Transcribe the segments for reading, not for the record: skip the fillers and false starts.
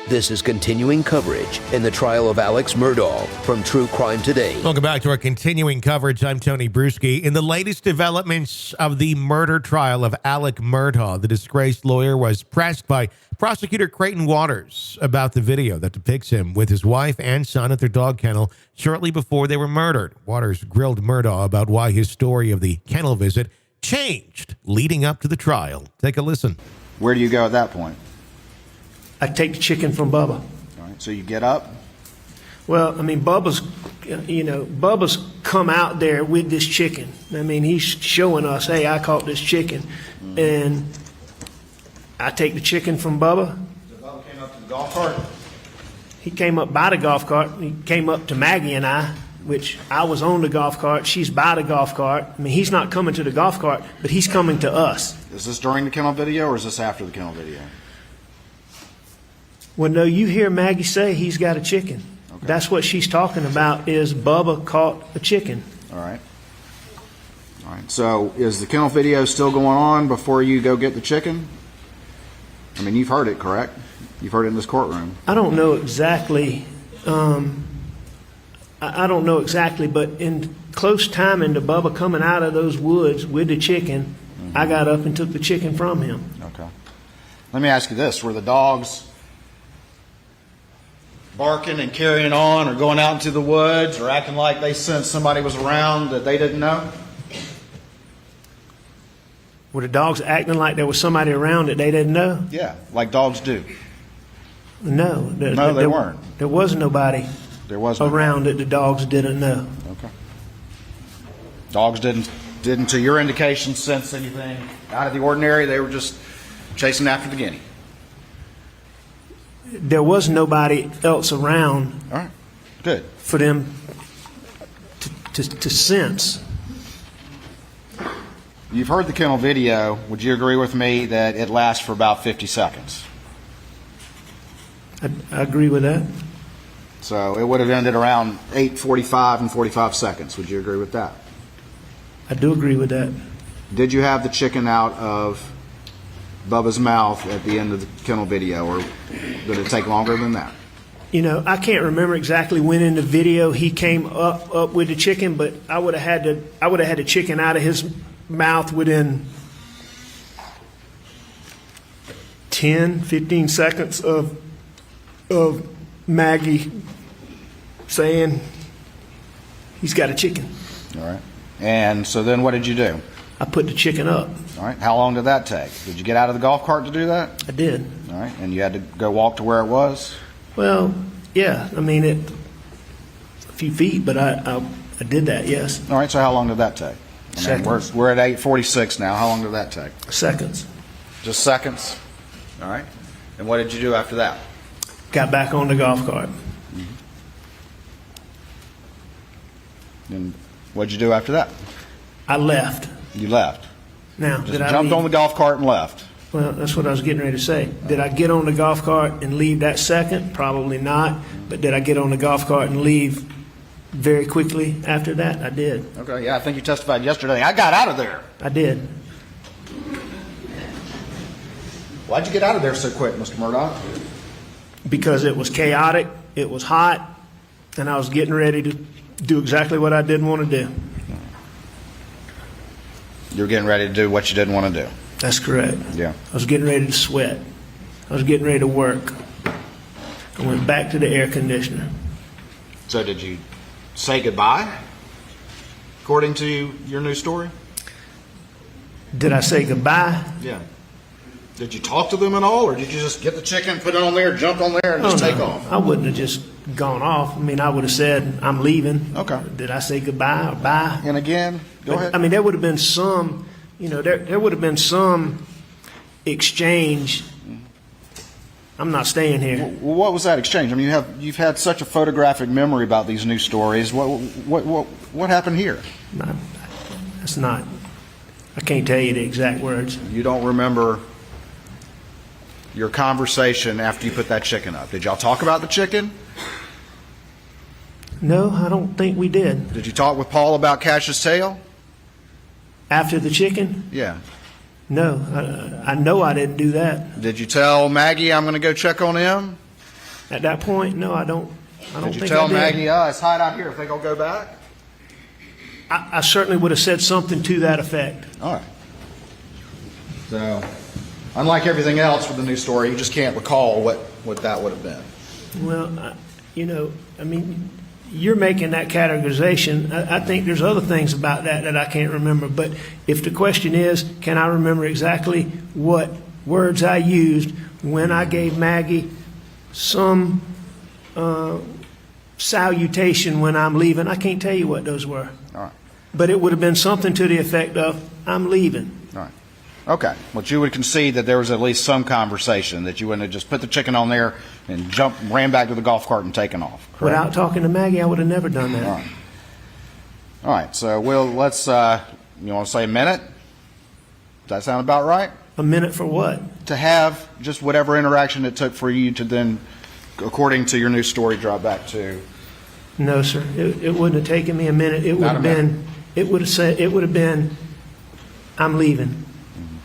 This is continuing coverage in the trial of Alex Murdaugh from True Crime Today. Welcome back to our continuing coverage. I'm Tony Bruschi. In the latest developments of the murder trial of Alex Murdaugh, the disgraced lawyer was pressed by prosecutor Creighton Waters about the video that depicts him with his wife and son at their dog kennel shortly before they were murdered. Waters grilled Murdaugh about why his story of the kennel visit changed leading up to the trial. Take a listen. Where do you go at that point? I take the chicken from Bubba. All right, so you get up. Well, I mean, Bubba's come out there with this chicken. I mean, he's showing us, hey, I caught this chicken. And I take the chicken from Bubba. So Bubba came up to the golf cart? He came up by the golf cart. He came up to Maggie and I, which I was on the golf cart. She's by the golf cart. I mean, he's not coming to the golf cart, but he's coming to us. Is this during the kennel video or is this after the kennel video? Well, no, you hear Maggie say he's got a chicken. Okay. That's what she's talking about is Bubba caught a chicken. All right. All right. So is the kennel video still going on before you go get the chicken? I mean, you've heard it, correct? You've heard it in this courtroom. I don't know exactly. I don't know exactly, but in close timing to Bubba coming out of those woods with the chicken, I got up and took the chicken from him. Okay. Let me ask you this. Were the dogs barking and carrying on or going out into the woods or acting like they sensed somebody was around that they didn't know? Were the dogs acting like there was somebody around that they didn't know? Yeah, like dogs do. No. No, they weren't. There was nobody around that the dogs didn't know. Okay. Dogs didn't, to your indication, sense anything out of the ordinary. They were just chasing after the guinea. There was nobody else around. All right. Good. For them to sense. You've heard the kennel video. Would you agree with me that it lasts for about 50 seconds? I agree with that. So it would have ended around 8:45 and 45 seconds. Would you agree with that? I do agree with that. Did you have the chicken out of Bubba's mouth at the end of the kennel video, or did it take longer than that? You know, I can't remember exactly when in the video he came up with the chicken, but I would have had the chicken out of his mouth within 10, 15 seconds of Maggie saying he's got a chicken. All right. And so then what did you do? I put the chicken up. All right. How long did that take? Did you get out of the golf cart to do that? I did. All right. And you had to go walk to where it was? Well, yeah. I mean, a few feet, but I did that, yes. All right. So how long did that take? I mean, we're at 8:46 now. How long did that take? Seconds. Just seconds? All right. And what did you do after that? Got back on the golf cart. And what did you do after that? I left. You left? Now, Just did I jumped leave? on the golf cart and left? Well, that's what I was getting ready to say. Did I get on the golf cart and leave that second? Probably not. But did I get on the golf cart and leave very quickly after that? I did. Okay, yeah, I think you testified yesterday. I got out of there. I did. Why'd you get out of there so quick, Mr. Murdaugh? Because it was chaotic, it was hot, and I was getting ready to do exactly what I didn't want to do. You were getting ready to do what you didn't want to do. That's correct. Yeah. I was getting ready to sweat. I was getting ready to work. I went back to the air conditioner. So did you say goodbye, according to your new story? Did I say goodbye? Yeah. Did you talk to them at all, or did you just get the chicken, put it on there, jump on there, and just take off? I wouldn't have just gone off. I mean, I would have said, I'm leaving. Okay. Did I say goodbye or bye? And again, go ahead. I mean, there would have been some, there would have been some exchange. I'm not staying here. Well, what was that exchange? I mean, you've had such a photographic memory about these new stories. What happened here? That's not, I can't tell you the exact words. You don't remember your conversation after you put that chicken up? Did y'all talk about the chicken? No, I don't think we did. Did you talk with Paul about Cash's tail? After the chicken? Yeah. No, I know I didn't do that. Did you tell Maggie I'm going to go check on him? At that point, no, I don't Did you think tell I did. Maggie, it's hot out here, think I'll go back? I certainly would have said something to that effect. All right. So, unlike everything else with the new story, you just can't recall what that would have been. Well, I mean, you're making that categorization. I think there's other things about that I can't remember. But if the question is, can I remember exactly what words I used when I gave Maggie some salutation when I'm leaving, I can't tell you what those were. All right. But it would have been something to the effect of, I'm leaving. All right. Okay. Well, you would concede that there was at least some conversation, that you wouldn't have just put the chicken on there and ran back to the golf cart and taken off. Correct? Without talking to Maggie, I would have never done that. All right. All right. So let's, you want to say a minute? Does that sound about right? A minute for what? To have just whatever interaction it took for you to then, according to your new story, drop back to. No, sir. It wouldn't have taken me a minute. It would have been. It would have said. It would have been. I'm leaving.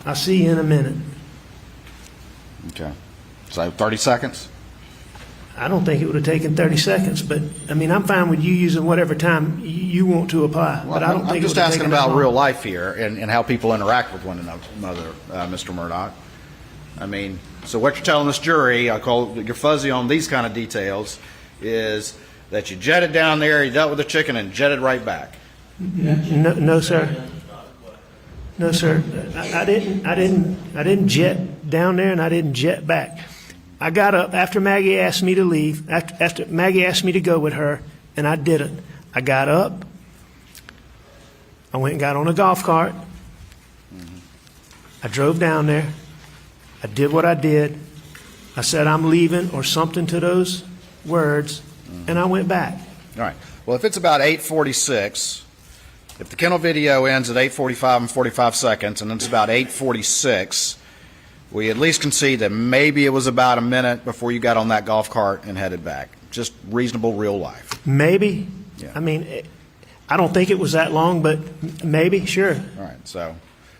I'll see you in a minute. Okay. So 30 seconds. I don't think it would have taken 30 seconds, but I mean, I'm fine with you using whatever time you want to apply. Well, but I don't think I'm it just would have asking taken that about long. real life here and how people interact with one another, Mr. Murdaugh. I mean, so what you're telling this jury, I call you're fuzzy on these kind of details, is that you jetted down there, you dealt with the chicken, and jetted right back. No, sir. No, sir. I didn't jet down there, and I didn't jet back. I got up after Maggie asked me to leave. After Maggie asked me to go with her, and I didn't. I got up. I went and got on a golf cart. I drove down there. I did what I did. I said I'm leaving or something to those words, and I went back. All right. Well, if it's about 8:46, if the kennel video ends at 8:45 and 45 seconds, and it's about 8:46, we at least concede that maybe it was about a minute before you got on that golf cart and headed back. Just reasonable real life. Maybe. Yeah. I mean, I don't think it was that long, but maybe, sure. All right. So.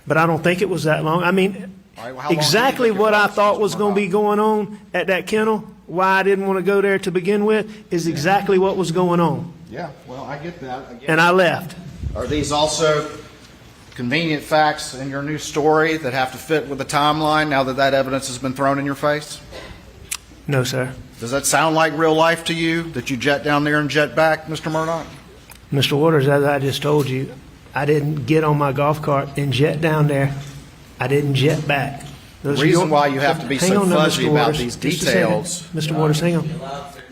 But I don't think it was that long. I mean, All right, well, how long exactly do you think what it I was, thought Mr. was going to be Murdaugh? going on at that kennel, why I didn't want to go there to begin with, is exactly what was going on. Yeah. Well, I get that. And I left. Are these also convenient facts in your new story that have to fit with the timeline now that that evidence has been thrown in your face? No, sir. Does that sound like real life to you, that you jet down there and jet back, Mr. Murdaugh? Mr. Waters, as I just told you, I didn't get on my golf cart and jet down there. I didn't jet back. The reason why you have to be so fuzzy Mr. about Waters. these Just a second. details. Mr. Waters, hang on.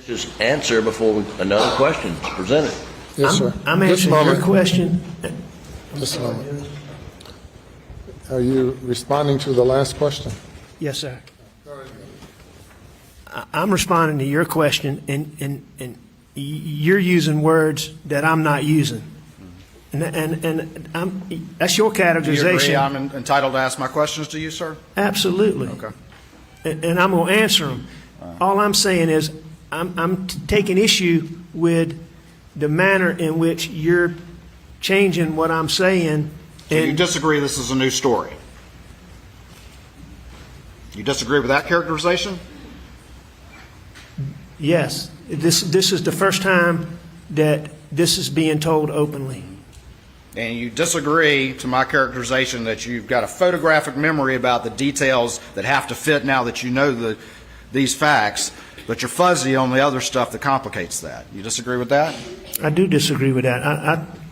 Just answer before another question is presented. Yes, sir. I'm Just a answering your moment. question. Just a moment. Are you responding to the last question? Yes, sir. I'm responding to your question, and you're using words that I'm not using. And that's your Do you agree categorization. I'm entitled to ask my questions to you, sir? Absolutely. Okay. And I'm going to answer them. All I'm saying is I'm taking issue with the manner in which you're changing what I'm saying. So you And disagree this is a new story? You disagree with that characterization? yes, this is the first time that this is being told openly. And you disagree to my characterization that you've got a photographic memory about the details that have to fit now that you know these facts, but you're fuzzy on the other stuff that complicates that. You disagree with that? I do disagree with that.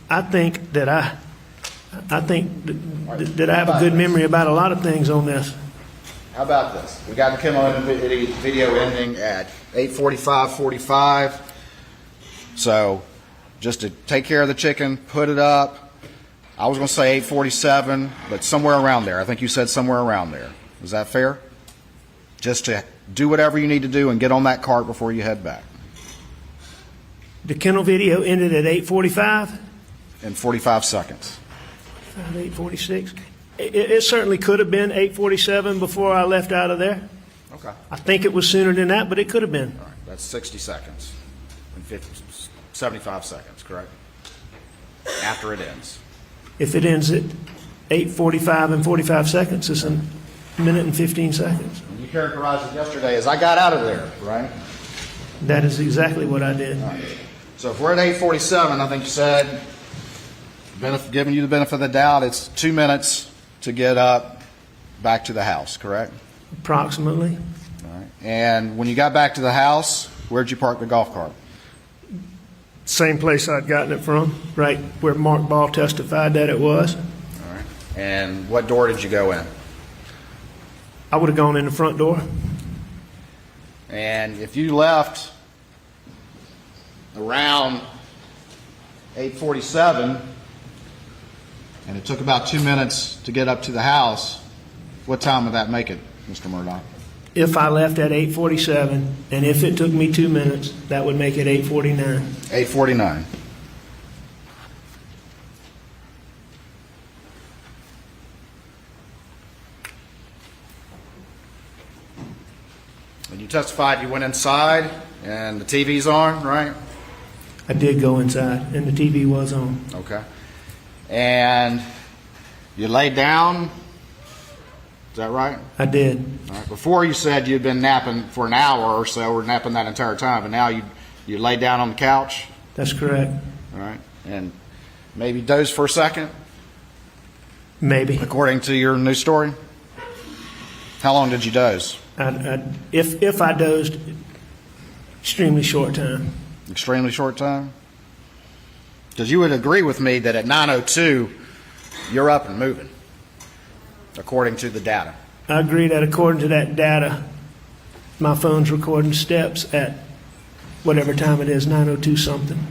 I think that I have a good memory about a lot of things on this. How about this? We got the kennel video ending at 8:45:45. So just to take care of the chicken, put it up. I was going to say 8:47, but somewhere around there. I think you said somewhere around there. Is that fair? Just to do whatever you need to do and get on that cart before you head back. The kennel video ended at 8:45. In 45 seconds. 8:46. It certainly could have been 8:47 before I left out of there. Okay. I think it was sooner than that, but it could have been. All right. That's 60 seconds. And 75 seconds, correct? After it ends. If it ends at 8:45 and 45 seconds, it's a minute and 15 seconds. And you characterized it yesterday as I got out of there, right? That is exactly what I did. So if we're at 8:47, I think you said, giving you the benefit of the doubt, it's 2 minutes to get up back to the house, correct? Approximately. All right. And when you got back to the house, where'd you park the golf cart? Same place I'd gotten it from, right where Mark Ball testified that it was. All right. And what door did you go in? I would have gone in the front door. And if you left around 8:47, and it took about 2 minutes to get up to the house, what time would that make it, Mr. Murdaugh? If I left at 8:47, and if it took me 2 minutes, that would make it 8:49. 8:49. And you testified you went inside and the TV's on, right? I did go inside, and the TV was on. Okay. And you laid down, is that right? I did. All right. Before you said you'd been napping for an hour or so, or napping that entire time, but now you laid down on the couch? That's correct. All right. And maybe dozed for a second, Maybe. according to your new story? How long did you doze? If I dozed, extremely short time. Extremely short time? Because you would agree with me that at 9:02, you're up and moving, according to the data. I agree that according to that data, my phone's recording steps at whatever time it is, 9:02 something.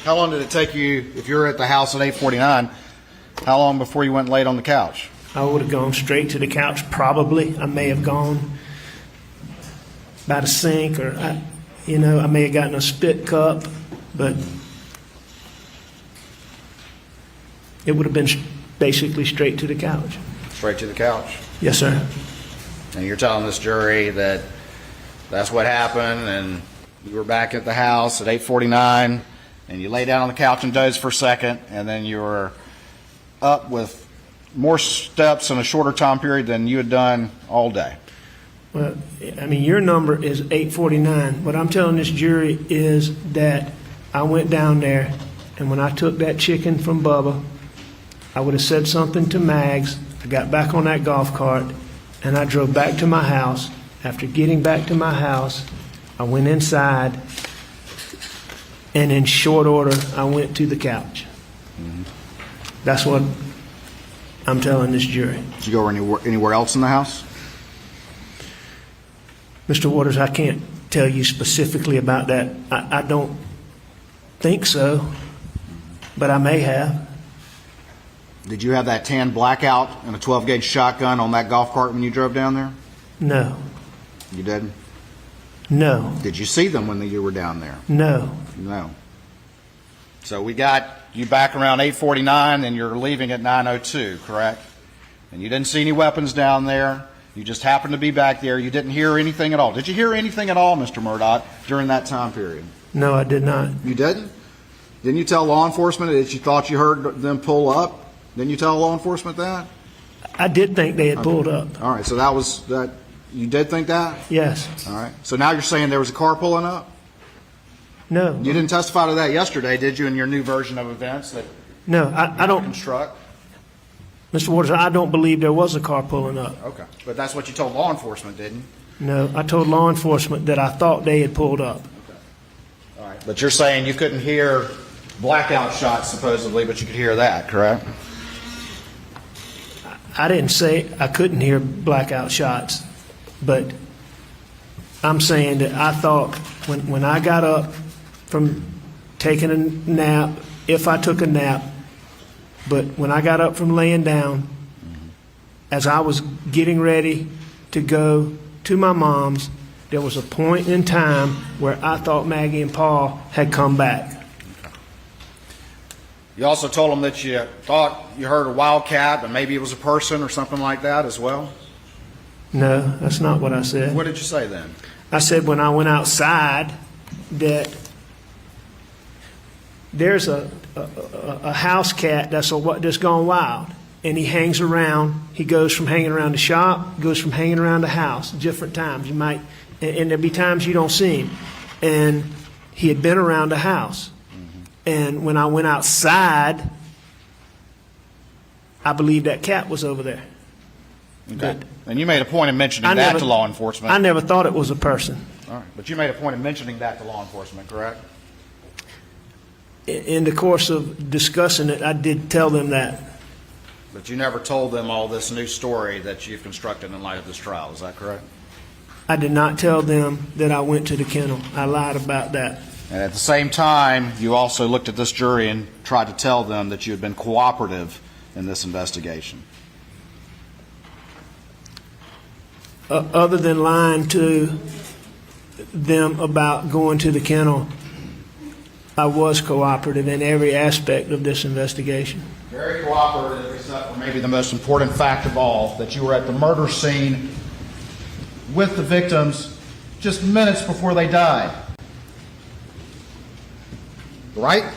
How long did it take you, if you were at the house at 8:49, how long before you went and laid on the couch? I would have gone straight to the couch, probably. I may have gone by the sink, or I may have gotten a spit cup, but it would have been basically straight to the couch. Straight to the couch. Yes, sir. And you're telling this jury that that's what happened, and you were back at the house at 8:49, and you lay down on the couch and dozed for a second, and then you were up with more steps in a shorter time period than you had done all day. Well, I mean, your number is 8:49. What I'm telling this jury is that I went down there, and when I took that chicken from Bubba, I would have said something to Mags. I got back on that golf cart, and I drove back to my house. After getting back to my house, I went inside, and in short order, I went to the couch. That's what I'm telling this jury. Did you go anywhere else in the house? Mr. Waters, I can't tell you specifically about that. I don't think so, but I may have. Did you have that tan blackout and a 12-gauge shotgun on that golf cart when you drove down there? No. You didn't? No. Did you see them when you were down there? No. No. So we got you back around 8:49, and you're leaving at 9:02, correct? And you didn't see any weapons down there. You just happened to be back there. You didn't hear anything at all. Did you hear anything at all, Mr. Murdaugh, during that time period? No, I did not. You didn't? Didn't you tell law enforcement that you thought you heard them pull up? Didn't you tell law enforcement that? I did think they had pulled up. All right, so that was that. You did think that? Yes. All right. So now you're saying there was a car pulling up? No. You didn't testify to that yesterday, did you, in your new version of events that No, I don't. construct? Mr. Waters, I don't believe there was a car pulling up. Okay. But that's what you told law enforcement, didn't you? No, I told law enforcement that I thought they had pulled up. All right. But you're saying you couldn't hear blackout shots, supposedly, but you could hear that, correct? I didn't say I couldn't hear blackout shots, but I'm saying that I thought when I got up from taking a nap, if I took a nap, but when I got up from laying down, as I was getting ready to go to my mom's, there was a point in time where I thought Maggie and Paul had come back. You also told them that you thought you heard a wildcat, but maybe it was a person or something like that as well? No, that's not what I said. What did you say then? I said when I went outside that there's a house cat that's gone wild and he hangs around. He goes from hanging around the shop, goes from hanging around the house, different times. You might, and there'll be times you don't see him. And he had been around the house. And when I went outside, I believe that cat was over there. Okay. And you made a point of mentioning that to law enforcement. I never thought it was a person. All right. But you made a point of mentioning that to law enforcement, correct? In the course of discussing it, I did tell them that. But you never told them all this new story that you've constructed in light of this trial. Is that correct? I did not tell them that I went to the kennel. I lied about that. And at the same time, you also looked at this jury and tried to tell them that you had been cooperative in this investigation. Other than lying to them about going to the kennel, I was cooperative in every aspect of this investigation. Very cooperative, except for maybe the most important fact of all, that you were at the murder scene with the victims just minutes before they died. Right?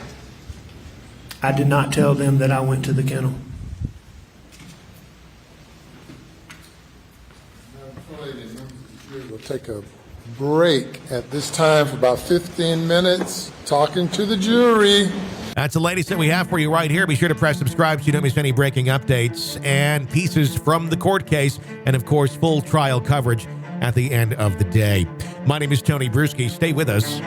I did not tell them that I went to the kennel. We'll take a break at this time for about 15 minutes, talking to the jury. That's the latest that we have for you right here. Be sure to press subscribe so you don't miss any breaking updates and pieces from the court case, and of course, full trial coverage at the end of the day. My name is Tony Bruschi. Stay with us.